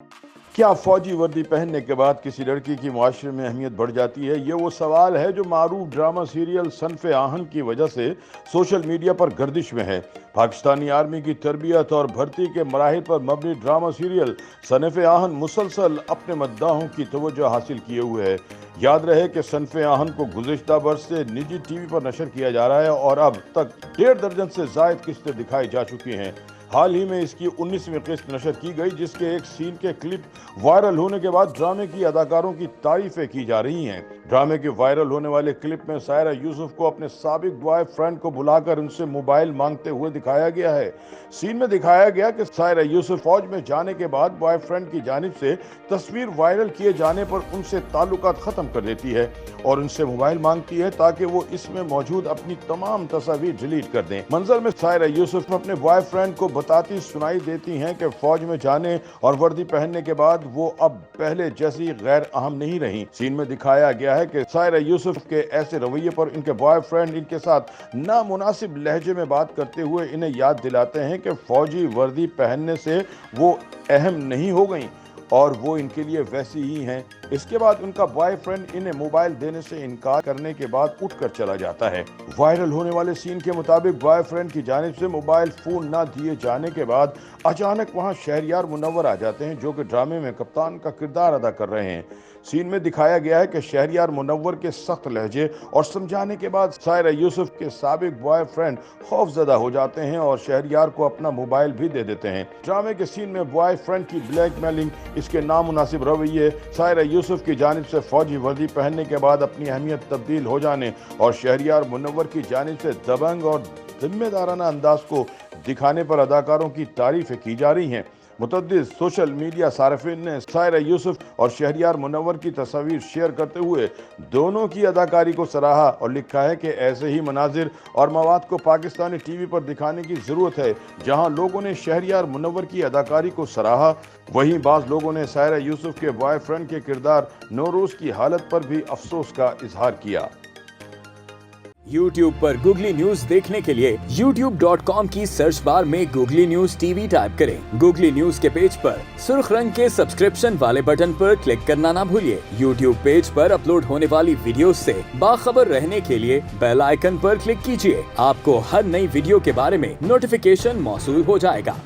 क्या फौजी वर्दी पहनने के बाद किसी लड़की की मुआशरे में अहमियत बढ़ जाती है? ये वो सवाल है जो मारूफ ड्रामा सीरियल सनफ़े आहन की वजह से सोशल मीडिया पर गर्दिश में है। पाकिस्तानी आर्मी की तरबियत और भर्ती के मराहिल पर मबनी ड्रामा सीरियल सनफ़े आहन मुसलसल अपने मद्दाहों की तवज्जो हासिल किए हुए है। याद रहे कि सनफ़े आहन को गुज़िश्ता बरस से निजी टीवी पर नशर किया जा रहा है और अब तक 1.5 दर्जन से ज़ायद किस्तें दिखाई जा चुकी हैं। हाल ही में इसकी 19वीं किस्त नशर की गई, जिसके एक सीन के क्लिप वायरल होने के बाद ड्रामे की अदाकारों की तारीफें की जा रही हैं। ड्रामे के वायरल होने वाले क्लिप में सायरा यूसुफ को अपने साबिक बॉयफ्रेंड को बुलाकर उनसे मोबाइल मांगते हुए दिखाया गया है। सीन में दिखाया गया कि सायरा यूसुफ फौज में जाने के बाद बॉयफ्रेंड की जानिब से तस्वीर वायरल किए जाने पर उनसे ताल्लुकात खत्म कर देती है और उनसे मोबाइल मांगती है ताकि वो इसमें मौजूद अपनी तमाम तस्वीर डिलीट कर दें। मंजर में सायरा यूसुफ अपने बॉयफ्रेंड को बताती सुनाई देती हैं कि फौज में जाने और वर्दी पहनने के बाद वो अब पहले जैसी गैर अहम नहीं रही। सीन में दिखाया गया है कि सायरा यूसुफ के ऐसे रवैये पर इनके बॉयफ्रेंड इनके साथ नामुनासिब लहजे में बात करते हुए इन्हें याद दिलाते हैं कि फौजी वर्दी पहनने से वो अहम नहीं हो गई और वो इनके लिए वैसी ही हैं। इसके बाद उनका बॉयफ्रेंड इन्हें मोबाइल देने से इनकार करने के बाद उठकर चला जाता है। वायरल होने वाले सीन के मुताबिक बॉयफ्रेंड की जानिब से मोबाइल फोन ना दिए जाने के बाद अचानक वहां शहरयार मुनव्वर आ जाते हैं, जो कि ड्रामे में कप्तान का किरदार अदा कर रहे हैं। सीन में दिखाया गया है कि शहरयार मुनव्वर के सख्त लहजे और समझाने के बाद सायरा यूसुफ के साबिक बॉयफ्रेंड खौफजदा हो जाते हैं और शहरयार को अपना मोबाइल भी दे देते हैं। ड्रामे के सीन में बॉयफ्रेंड की ब्लैकमेलिंग, इसके नामुनासिब रवैये, सायरा यूसुफ की जानिब से फौजी वर्दी पहनने के बाद अपनी अहमियत तब्दील हो जाने और शहरयार मुनव्वर की जानिब से दबंग और जिम्मेदाराना अंदाज को दिखाने पर अदाकारों की तारीफें की जा रही हैं। मुतअद्दिद सोशल मीडिया सार्फिन ने सायरा यूसुफ और शहरयार मुनव्वर की तस्वीर शेयर करते हुए दोनों की अदाकारी को सराहा और लिखा है कि ऐसे ही मनाजिर और मवाद को पाकिस्तानी टीवी पर दिखाने की ज़रूरत है। जहां लोगों ने शहरयार मुनव्वर की अदाकारी को सराहा, वहीं बाज़ लोगों ने सायरा यूसुफ के बॉयफ्रेंड के किरदार नौरोज़ की हालत पर भी अफसोस का इजहार किया। YouTube पर गूगली न्यूज देखने के लिए youtube.com की सर्च बार में गूगली न्यूज टीवी टाइप करें। गूगली न्यूज के पेज पर सुर्ख रंग के सब्सक्रिप्शन वाले बटन पर क्लिक करना ना भूलिए। YouTube पेज पर अपलोड होने वाली वीडियोस से बाखबर रहने के लिए बेल आइकन पर क्लिक कीजिए। आपको हर नई वीडियो के बारे में नोटिफिकेशन मौसूल हो जाएगा।